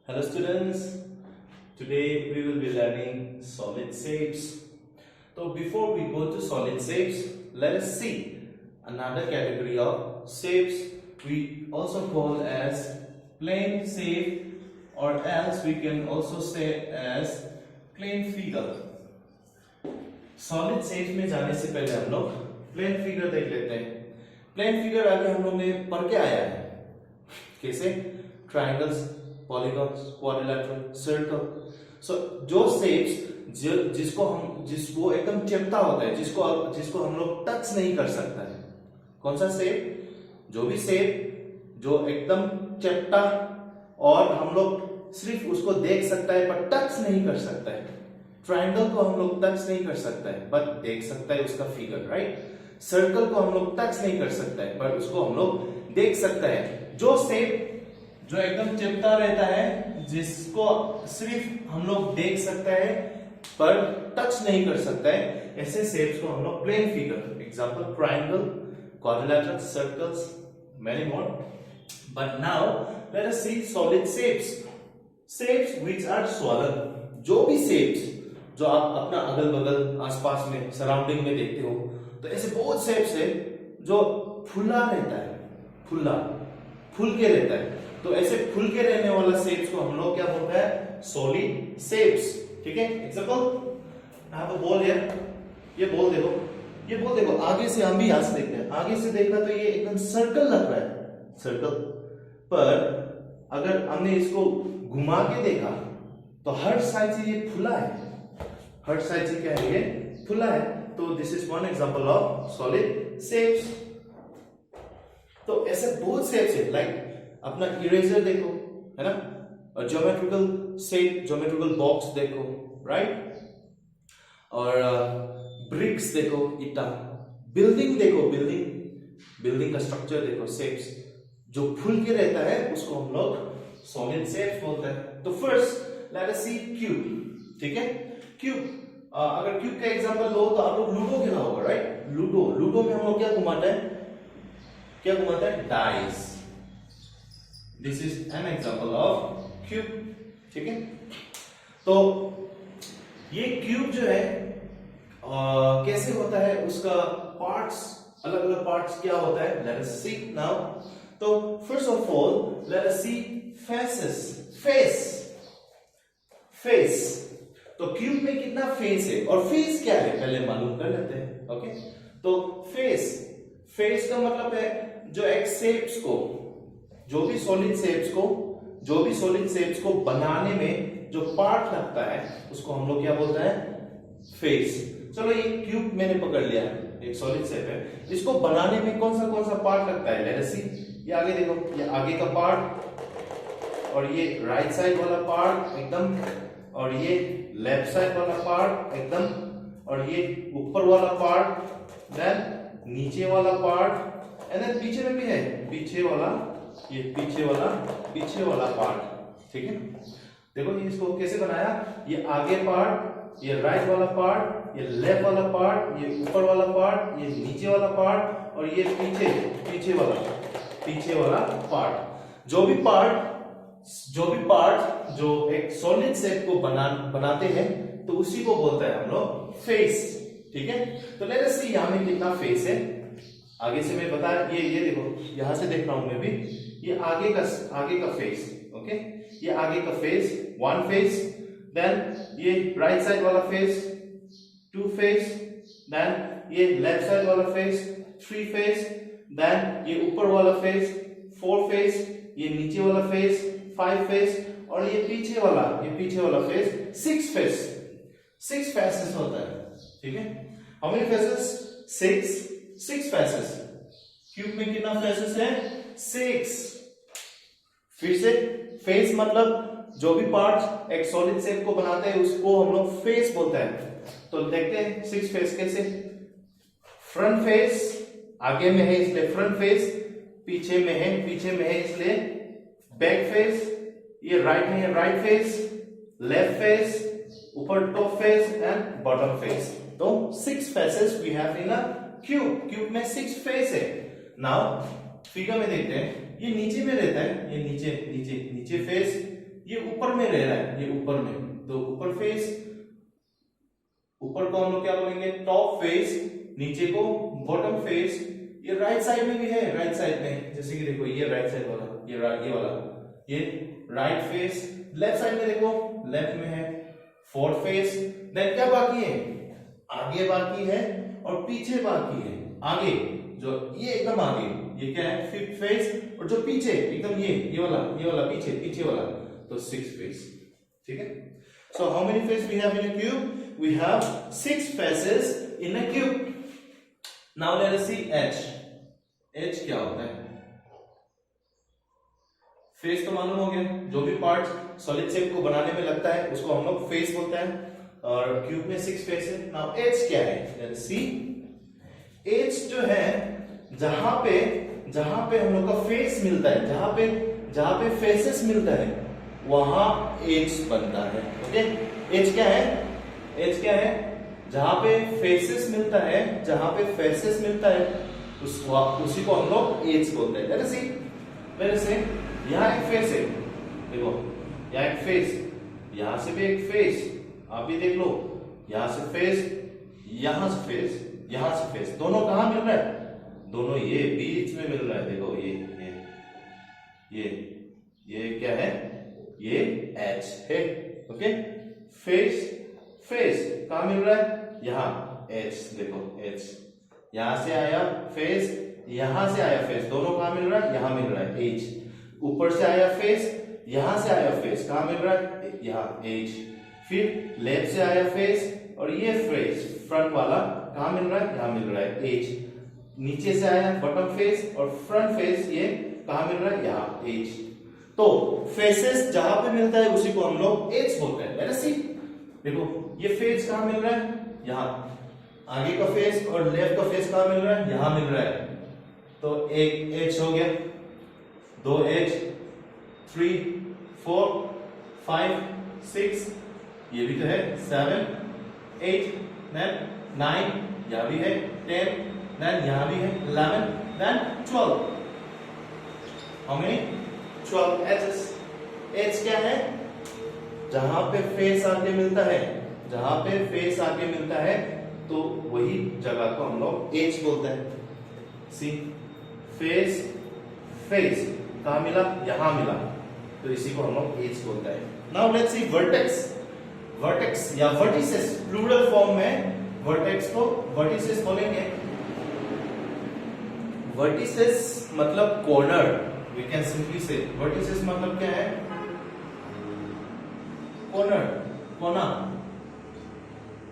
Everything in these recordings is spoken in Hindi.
Hello students, today we will be learning solid shapes. So before we go to solid shapes, let us see another category of shapes we also call as plane shape, or else we can also say as plane figure. Solid shapes में जाने से पहले हम लोग प्लेन फिगर देख लेते हैं। प्लेन फिगर आगे हम लोग ने पढ़ के आया है कैसे, ट्रायंगल्स, पॉलीगॉन्स, क्वाड्रिलेटरल, सर्कल। सो जो शेप्स जिसको एकदम चिपटा होता है, जिसको हम लोग टच नहीं कर सकता है। कौन सा शेप? जो भी शेप जो एकदम चिपटा और हम लोग सिर्फ उसको देख सकता है पर टच नहीं कर सकता है। ट्रायंगल को हम लोग टच नहीं कर सकता है बट देख सकता है उसका फिगर, राइट। सर्कल को हम लोग टच नहीं कर सकता है पर उसको हम लोग देख सकता है। जो शेप जो एकदम चिपटा रहता है, जिसको सिर्फ हम लोग देख सकता है पर टच नहीं कर सकता है, ऐसे शेप्स को हम लोग plane figure, example triangle, quadrilateral, circles, many more. But now let us see solid shapes, shapes which are solid. जो भी शेप्स जो आप अपना अगल बगल आसपास में सराउंडिंग में देखते हो, तो ऐसे बहुत शेप्स है जो फुला रहता है, फुल के रहता है। तो ऐसे फुल के रहने वाला शेप्स को हम लोग क्या बोलते हैं? Solid shapes. ठीक है, एग्जांपल यहाँ पे बॉल है, ये बॉल देखो, ये बॉल देखो, आगे से हम भी यहां से देखते हैं, आगे से देखा तो ये एकदम सर्कल लग रहा है, सर्कल। पर अगर हमने इसको घुमा के देखा तो हर साइड से ये फुला है, हर साइड से क्या है, ये फुला है। तो this is one example of solid shapes. तो ऐसे बहुत शेप्स है, लाइक अपना इरेजर देखो, है ना, और ज्योमेट्रिकल शेप, ज्योमेट्रिकल बॉक्स देखो, राइट, और ब्रिक्स देखो, ईटा, बिल्डिंग देखो, बिल्डिंग का स्ट्रक्चर देखो, शेप्स जो फुल के रहता है उसको हम लोग सॉलिड शेप्स बोलते हैं। तो फर्स्ट लेट अस सी क्यूब। ठीक है, क्यूब, अगर क्यूब का एग्जांपल लो तो आप लोग लूडो खेला होगा, राइट। लूडो में हम लोग क्या घुमाते हैं, dice. This is an example of cube. ठीक है, तो ये क्यूब जो है कैसे होता है, उसका पार्ट्स, अलग अलग पार्ट्स क्या होता है, लेट अस सी नाउ। तो first of all let us see face. तो क्यूब में कितना फेस है और फेस क्या है पहले मालूम कर लेते हैं। ओके, तो फेस का मतलब है जो एक शेप्स को, जो भी सॉलिड शेप्स को बनाने में जो पार्ट लगता है उसको हम लोग क्या बोलते हैं, फेस। चलो ये क्यूब मैंने पकड़ लिया, एक सॉलिड शेप है, इसको बनाने में कौन सा पार्ट लगता है, लेट अस सी। ये आगे देखो, ये आगे का पार्ट, और ये राइट साइड वाला पार्ट एकदम, और ये लेफ्ट साइड वाला पार्ट एकदम, और ये ऊपर वाला पार्ट, देन नीचे वाला पार्ट, एंड देन पीछे में भी है, पीछे वाला पार्ट। ठीक है, देखो ये इसको कैसे बनाया, ये आगे पार्ट, ये राइट वाला पार्ट, ये लेफ्ट वाला पार्ट, ये ऊपर वाला पार्ट, ये नीचे वाला पार्ट, और ये पीछे वाला पार्ट। जो भी पार्ट जो एक सॉलिड शेप को बनाते हैं तो उसी को बोलता है हम लोग फेस। ठीक है, तो लेट अस सी यहां में कितना फेस है। आगे से मैं बता, ये देखो, यहां से देख रहा हूं मैं भी, ये आगे का फेस। ओके, ये आगे का फेस, वन फेस, देन ये राइट साइड वाला फेस, टू फेस, देन ये लेफ्ट साइड वाला फेस, थ्री फेस, देन ये ऊपर वाला फेस, फोर फेस, ये नीचे वाला फेस, फाइव फेस, और ये पीछे वाला फेस, सिक्स फेसेस होता है। ठीक है, how many faces? Six faces. Cube में कितना फेसेस है? 6। फिर से फेस मतलब जो भी पार्ट एक सॉलिड शेप को बनाते हैं उसको हम लोग फेस बोलते हैं। तो देखते हैं 6 फेस कैसे। फ्रंट फेस आगे में है इसलिए फ्रंट फेस, पीछे में है इसलिए बैक फेस, ये राइट में है राइट फेस, लेफ्ट फेस, ऊपर top face and bottom face. तो 6 faces we have in a cube में 6 फेस है। नाउ फिगर में देखते हैं, ये नीचे में रहता है, ये नीचे फेस, ये ऊपर में रह रहा है, ये ऊपर में, तो ऊपर फेस, ऊपर को हम लोग क्या बोलेंगे टॉप फेस, नीचे को बॉटम फेस। ये राइट साइड में भी है, राइट साइड में जैसे कि देखो ये राइट साइड वाला, ये वाला, ये राइट फेस। लेफ्ट साइड में देखो लेफ्ट में है फोर्थ फेस। देन क्या बाकी है, आगे बाकी है और पीछे बाकी है। आगे जो ये एकदम आगे, ये क्या है फिफ्थ फेस, और जो पीछे एकदम ये वाला पीछे वाला, तो सिक्स्थ फेस। ठीक है। So how many face we have in a cube? We have 6 faces in a cube. Now let us see H. H क्या होता है? फेस तो मालूम हो गया, जो भी पार्ट सॉलिड शेप को बनाने में लगता है उसको हम लोग फेस बोलते हैं, और क्यूब में 6 फेस है। नाउ H क्या है? Let's see. H जो है जहां पे हम लोग का फेस मिलता है, जहां पे फेसेस मिलता है वहां H बनता है। ओके, H क्या है? H क्या है? जहां पे फेसेस मिलता है, उसी को हम लोग H बोलते हैं। लेट्स सी यहाँ एक फेस है, देखो यहाँ एक फेस, यहां से भी एक फेस, आप भी देख लो, यहां से फेस, यहां से फेस, यहां से फेस, दोनों कहां मिल रहा है? दोनों ये बीच में मिल रहा है। देखो ये क्या है? ये H है। ओके, फेस कहां मिल रहा है? यहाँ H, देखो H, यहां से आया फेस, यहां से आया फेस, दोनों कहां मिल रहा है? यहां मिल रहा है H। ऊपर से आया फेस, यहां से आया फेस, कहां मिल रहा है? यहाँ H। फिर लेफ्ट से आया फेस, और ये फेस फ्रंट वाला कहां मिल रहा है? यहाँ मिल रहा है H। नीचे से आया बॉटम फेस और फ्रंट फेस, ये कहां मिल रहा है? यहाँ H। तो फेसेस जहां पे मिलता है उसी को हम लोग H बोलते हैं। लेट्स सी, देखो ये फेस कहां मिल रहा है? यहाँ आगे का फेस, और लेफ्ट का फेस कहां मिल रहा है? यहां मिल रहा है, तो एक H हो गया, 2 H, 3 4 5 6, ये भी तो है 7 8, देन 9, यहां भी है 10, देन यहां भी है 11, then 12। How many? 12 H's। H क्या है? जहां पे फेस आगे मिलता है, तो वही जगह को हम लोग H बोलते हैं। सी, फेस कहां मिला? यहां मिला, तो इसी को हम लोग H बोलते हैं। नाउ लेट्स सी वर्टेक्स या वर्टिसेस, प्लूरल फॉर्म में वर्टेक्स को वर्टिसेस बोलेंगे। वर्टिसेस मतलब कॉर्नर, वी कैन सिंपली से वर्टिसेस मतलब क्या है? कॉर्नर, कोना।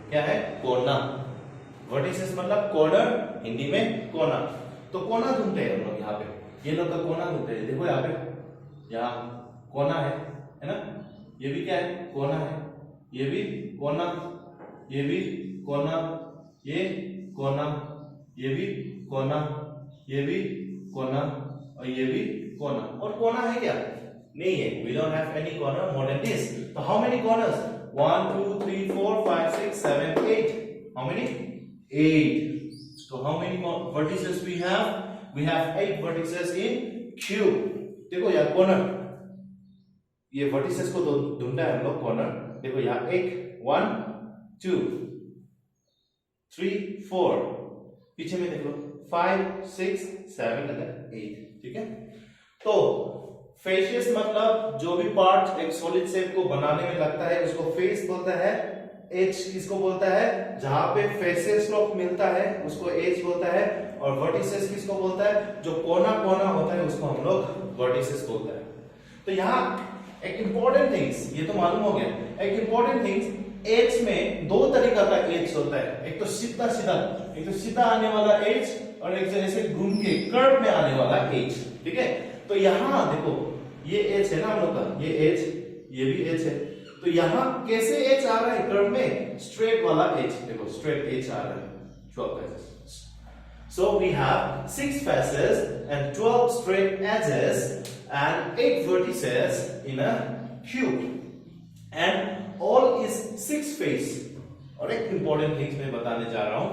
क्या है? कोना। वर्टिसेस मतलब कॉर्नर, हिंदी में कोना। तो कोना ढूंढते हैं हम लोग यहाँ पे, ये लोग का कोना ढूंढते हैं। देखो यहाँ पे, यहाँ कोना है ना? ये भी क्या है? कोना है। ये भी कोना, ये भी कोना, ये कोना, ये भी कोना, ये भी कोना, और ये भी कोना। और कोना है क्या? नहीं है। We don't have any corner more than this. So how many corners? 1 2 3 4 5 6 7 8. How many? 8. So how many vertices we have? We have 8 vertices in cube. देखो यार कॉर्नर, ये वर्टिसेस को ढूंढना है हम लोग कॉर्नर। देखो यहाँ 1 2 3 4, पीछे में देख लो 5 6 7 and 8। ठीक है। तो फेसेस मतलब जो भी पार्ट एक सॉलिड शेप को बनाने में लगता है उसको फेस बोलता है। H किसको बोलता है? जहां पे फेसेस लोग मिलता है उसको H बोलता है। और वर्टिसेस किसको बोलता है? जो कोना होता है उसको हम लोग वर्टिसेस बोलता है। तो यहाँ एक इंपॉर्टेंट थिंग्स, ये तो मालूम हो गया, एक इंपॉर्टेंट थिंग्स, H में 2 तरीका का H होता है। एक तो सीधा आने वाला H, और एक ऐसे घूम के कर्व में आने वाला H। ठीक है। तो यहाँ देखो ये H है ना हम लोग का, ये H, ये भी H है। तो यहाँ कैसे H आ रहा है कर्व में? स्ट्रेट वाला H, देखो स्ट्रेट H आ रहा है। 12 faces. So we have 6 faces and 12 straight edges and 8 vertices in a cube, and all is 6 face. और एक इंपॉर्टेंट थिंग्स मैं बताने जा रहा हूं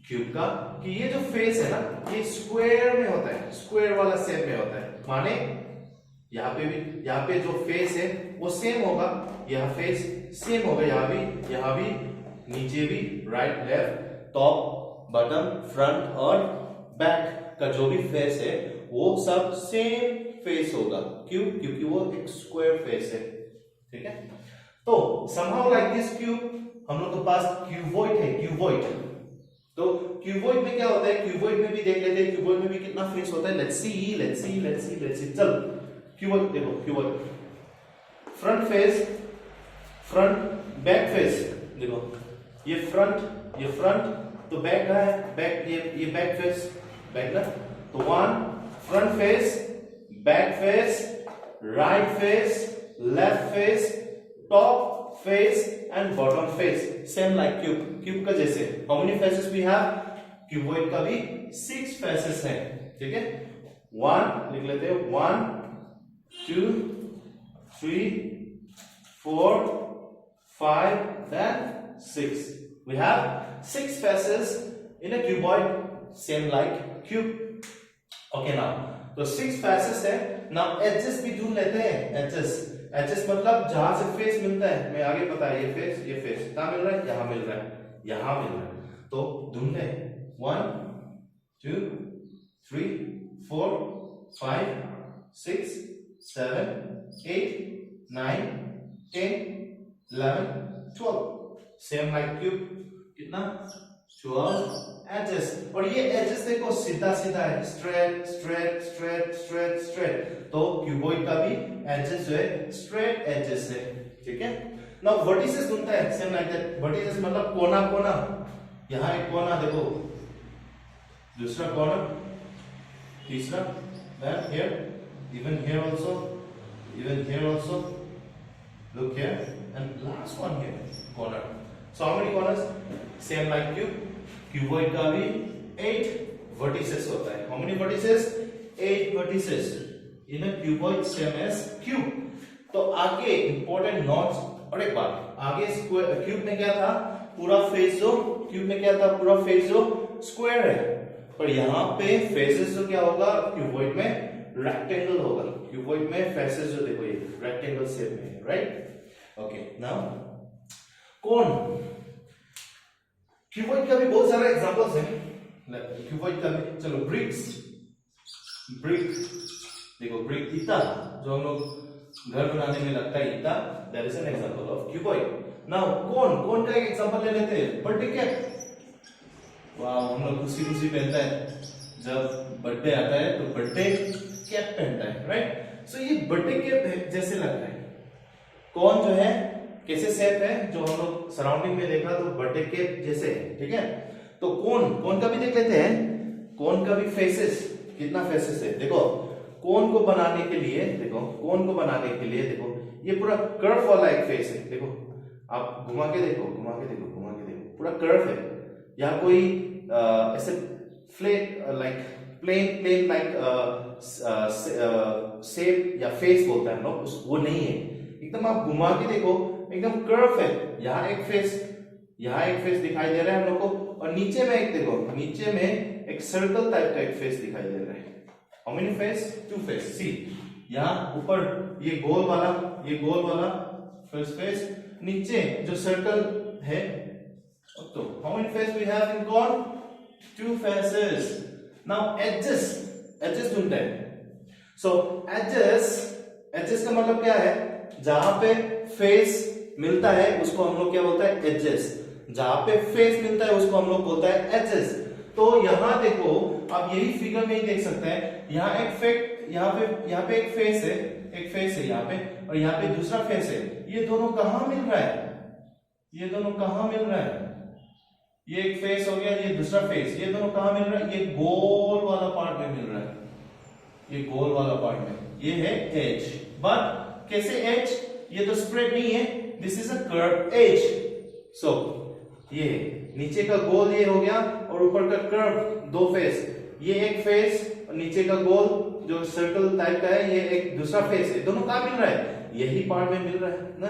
क्यूब का, कि ये जो फेस है ना, ये स्क्वायर में होता है, स्क्वायर वाला शेप में होता है। माने यहाँ पे भी, यहाँ पे जो फेस है वो सेम होगा, यहाँ फेस सेम होगा, यहाँ भी, नीचे भी, right left top bottom front और बैक का जो भी फेस है वो सब सेम फेस होगा। क्यों? क्योंकि वो एक स्क्वायर फेस है। ठीक है, तो somehow like this cube, हम लोग के पास क्यूबॉइड है, क्यूबॉइड। तो क्यूबॉइड में क्या होता है, क्यूबॉइड में भी देख लेते हैं, क्यूबॉइड में भी कितना फेस होता है। लेट्स सी चल क्यूबॉइड देखो, cuboid front face, front back face देखो, ये फ्रंट तो बैक का है, बैक ये बैक फेस, बैक ना, तो one front face, back face, right face, left face, top face and bottom face, same like cube का जैसे। How many faces we have? Cuboid का भी 6 फेसेस हैं। ठीक है, 1 लिख लेते हैं, 1 2 3 4 5 then 6. We have 6 faces in a cuboid, same like cube. Okay, now तो 6 faces है। now edges भी ढूंढ लेते हैं। edges मतलब जहां से फेस मिलता है, मैं आगे पता है, ये फेस कहाँ मिल रहा है, यहाँ मिल रहा है, तो ढूंढ ले। 1 2 3 4 5 6 7 8 9 10 11 12, सेम लाइक क्यूब, कितना 12 एजेस। और ये एजेस देखो सीधा है, स्ट्रेट, तो क्यूबॉइड का भी एजेस जो है स्ट्रेट एजेस है। ठीक है, नाउ वर्टिसेस ढूंढता है, सेम लाइक दैट। वर्टिसेस मतलब कोना, यहाँ एक कोना देखो, दूसरा कोना, तीसरा, then here, even here also, look here, and last one here, corner. So how many corners? Same like cube. Cuboid का भी 8 vertices होता है। How many vertices? 8 vertices in a cuboid, same as cube. तो आगे important notes। और एक बात, आगे क्यूब में क्या था, पूरा फेस जो स्क्वायर है, पर यहाँ पे फेसेस जो क्या होगा, क्यूबॉइड में रेक्टेंगल होगा। क्यूबॉइड में फेसेस जो देखो ये रेक्टेंगल शेप में है, राइट। ओके, नाउ कोन, क्यूबॉइड का भी बहुत सारे एग्जांपल्स हैं। क्यूबॉइड का भी, चलो ब्रिक देखो, ब्रिक ईटा जो हम लोग घर बनाने में लगता है, ईटा, that is an example of cuboid. Now cone का एक एग्जांपल ले लेते हैं, बर्थडे केक। वाह, हम लोग खुशी पहनता है जब बर्थडे आता है, तो बर्थडे कैप पहनता है, राइट। सो ये बर्थडे कैप जैसे लग रहा है। कौन जो है कैसे शेप है, जो हम लोग सराउंडिंग में देखा तो बर्थडे कैप जैसे है। ठीक है, तो कोन का भी देख लेते हैं। कोन का भी फेसेस, कितना फेसेस है देखो। कोन को बनाने के लिए देखो, ये पूरा कर्व वाला एक फेस है। देखो, आप घुमा के देखो, पूरा कर्व है। यहाँ कोई ऐसे flat like plane like shape या फेस बोलता है लोग, वो नहीं है। एकदम आप घुमा के देखो, एकदम कर्व है। यहाँ एक फेस दिखाई दे रहा है हम लोग को, और नीचे में एक देखो, नीचे में एक सर्कल टाइप का एक फेस दिखाई दे रहा है। How many face? 2 फेस। सी, यहाँ ऊपर ये गोल वाला फर्स्ट फेस, नीचे जो सर्कल है, तो how many face we have in cone? 2 faces. Now edges ढूंढते हैं। So edges का मतलब क्या है? जहां पे फेस मिलता है उसको हम लोग क्या बोलता है? एजेस। जहां पे फेस मिलता है उसको हम लोग बोलता है एजेस। तो यहां देखो, आप यही फिगर में ही देख सकते हैं, यहाँ पे एक फेस है यहाँ पे, और यहाँ पे दूसरा फेस है। ये दोनों कहाँ मिल रहा है? ये एक फेस हो गया, ये दूसरा फेस, ये दोनों कहाँ मिल रहा है? ये गोल वाला पार्ट में मिल रहा है, ये गोल वाला पार्ट में, ये है एज। बट कैसे एज? ये तो स्प्रेड नहीं है, this is a curve edge. So ये नीचे का गोल ये हो गया, और ऊपर का कर्व, 2 फेस, ये एक फेस, और नीचे का गोल जो सर्कल टाइप का है, ये एक दूसरा फेस है। दोनों कहाँ मिल रहा है? यही पार्ट में मिल रहा है ना,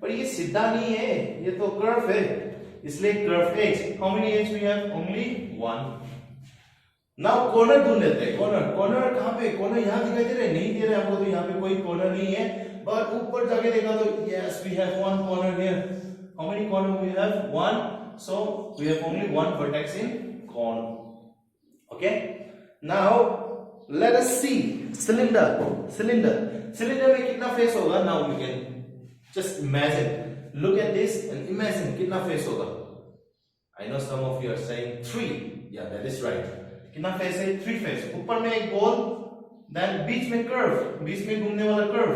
पर ये सीधा नहीं है, ये तो कर्व है, इसलिए curve edge. How many edge we have? Only 1। Now corner ढूंढ लेते हैं। कॉर्नर कहां पे? कॉर्नर यहां दिखाई दे रहे? नहीं दे रहे हमको, तो यहां पे कोई कॉर्नर नहीं है। बट ऊपर जाके देखा तो yes we have one corner here. How many corner we have? One. So we have only one vertex in corner. Okay, now let us see cylinder. Cylinder में कितना फेस होगा? Now we can just imagine, look at this and imagine कितना फेस होगा। I know some of you are saying 3, या दैट इज राइट। कितना फेस है? 3 फेस। ऊपर में एक गोल, देन बीच में कर्व, बीच में घूमने वाला कर्व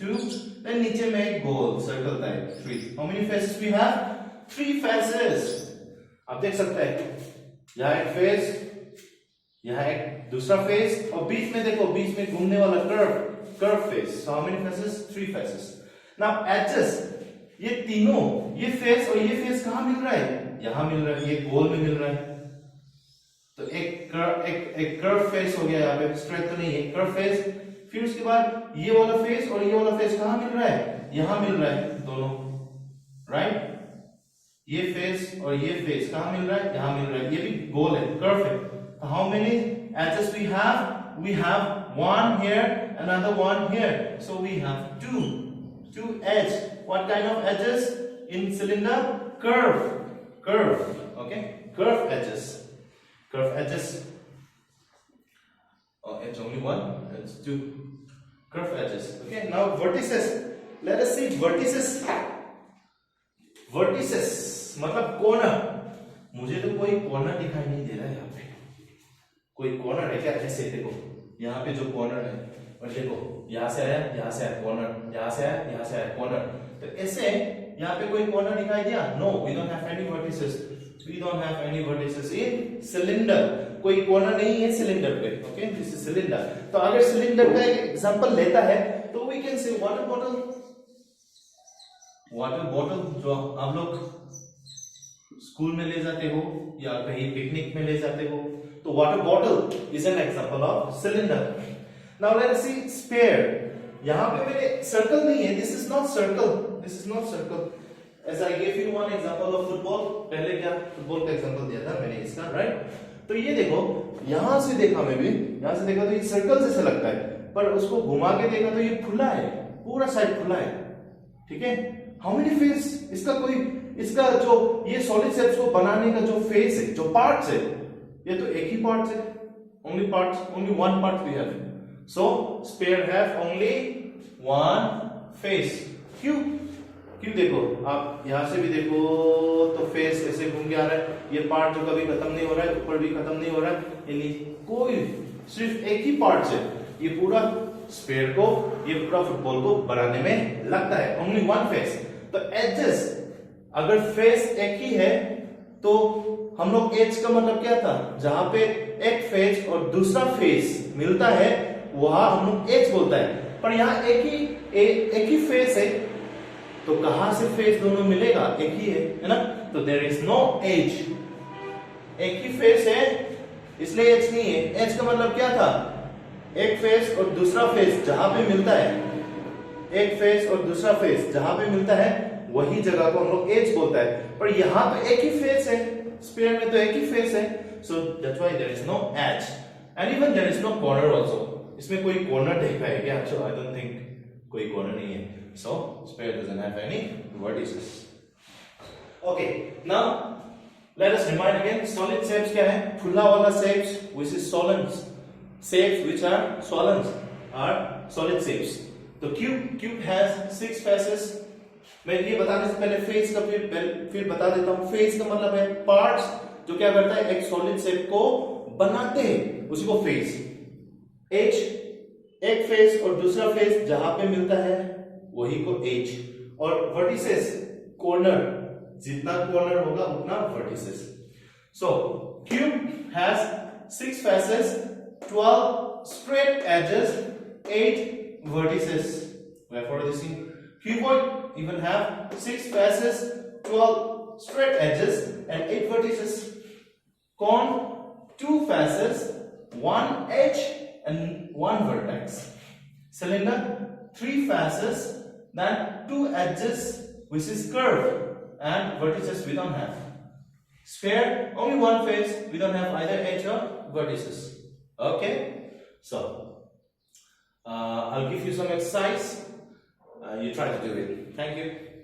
2, देन नीचे में एक गोल circle type 3। How many faces we have? 3 faces. आप देख सकते हैं यहां एक फेस, यहां एक दूसरा फेस, और बीच में देखो, बीच में घूमने वाला curve face. How many faces? 3 faces. Now edges, ये तीनों, ये फेस और ये फेस कहां मिल रहा है? यहां मिल रहा है, ये गोल में मिल रहा है। तो एक कर्व फेस हो गया, यहाँ पे स्ट्रेट तो नहीं है, कर्व फेस। फिर उसके बाद ये वाला फेस और ये वाला फेस कहां मिल रहा है? यहां मिल रहा है दोनों, राइट? ये फेस और ये फेस कहां मिल रहा है? यहां मिल रहा है। ये भी गोल है, कर्व है। How many edges we have? We have one here, another one here. So we have two edge. What kind of edges in cylinder? Curve. Okay, curve edges. Oh, it's only one. It's 2 curve edges. Okay, now vertices. Let us see vertices. मतलब कॉर्नर। मुझे तो कोई कॉर्नर दिखाई नहीं दे रहा है यहाँ पे। कोई कॉर्नर है क्या? ऐसे देखो, यहाँ पे जो कॉर्नर है, और देखो यहाँ से आया कॉर्नर, यहाँ से आया कॉर्नर। तो ऐसे यहाँ पे कोई कॉर्नर दिखाई दिया? No, we don't have any vertices in cylinder. कोई कॉर्नर नहीं है सिलेंडर पे। Okay, this is cylinder. तो अगर सिलेंडर का एक एग्जांपल लेता है तो we can say water bottle जो आप लोग स्कूल में ले जाते हो या कहीं पिकनिक में ले जाते हो, तो water bottle is an example of cylinder. Now let us see sphere. यहां पे मेरे सर्कल नहीं है, this is not circle. As I gave you one example of football, पहले क्या फुटबॉल का एग्जांपल दिया था मैंने इसका, राइट? तो ये देखो, यहां से देखा मैं भी, यहां से देखा तो ये सर्कल जैसा लगता है, पर उसको घुमा के देखा तो ये खुला है, पूरा साइड खुला है। ठीक है, हाउ मेनी फेस? इसका जो ये सॉलिड शेप्स को बनाने का जो फेस है, जो पार्ट्स है, ये तो एक ही पार्ट है, only one part we have. So spare have only one face. क्यों देखो, आप यहां से भी देखो तो फेस ऐसे घूम के आ रहा है, ये पार्ट जो कभी खत्म नहीं हो रहा है, ऊपर भी खत्म नहीं हो रहा है, यानी कोई सिर्फ एक ही पार्ट है, ये पूरा स्पेयर को, ये पूरा फुटबॉल को बनाने में लगता है। Only one face. तो एजेस, अगर फेस एक ही है तो हम लोग एज का मतलब क्या था? जहां पे एक फेस और दूसरा फेस मिलता है वहां हम लोग एज बोलता है। पर यहाँ एक ही फेस है, तो कहां से फेस दोनों मिलेगा? एक ही है ना? तो देयर इज नो एज। एक ही फेस है इसलिए एज नहीं है। एज का मतलब क्या था? एक फेस और दूसरा फेस जहां पे मिलता है, एक फेस और दूसरा फेस जहां पे मिलता है वही जगह को हम लोग एज बोलता है। पर यहां पे एक ही फेस है, स्पेयर में तो एक ही फेस है, so that's why there is no edge and even there is no corner also. इसमें कोई कॉर्नर देखा है क्या? अच्छा, आई डोंट थिंक कोई कॉर्नर नहीं है। So sphere doesn't have any vertices. Okay, now let us remind again. Solid shapes क्या है? खुला वाला shapes which is solens. Shapes which are solens are solid shapes. तो cube has 6 faces. मैं ये बताने से पहले face का फिर बता देता हूँ। face का मतलब है parts जो क्या करता है? एक solid shape को बनाते हैं, उसी को face. Edge, एक face और दूसरा face जहां पे मिलता है वही को एज। और वर्टिसेस, कॉर्नर, जितना कॉर्नर होगा उतना vertices. So cube has 6 faces, 12 straight edges, 8 vertices. Therefore this thing, cuboid even have 6 faces, 12 straight edges and 8 vertices. Cone, 2 faces, 1 edge and 1 vertex. Cylinder, 3 faces, then 2 edges which is curve and vertices we don't have. Sphere, only one face, we don't have either edge or vertices. Okay, so I'll give you some exercise. You try to do it. Thank you.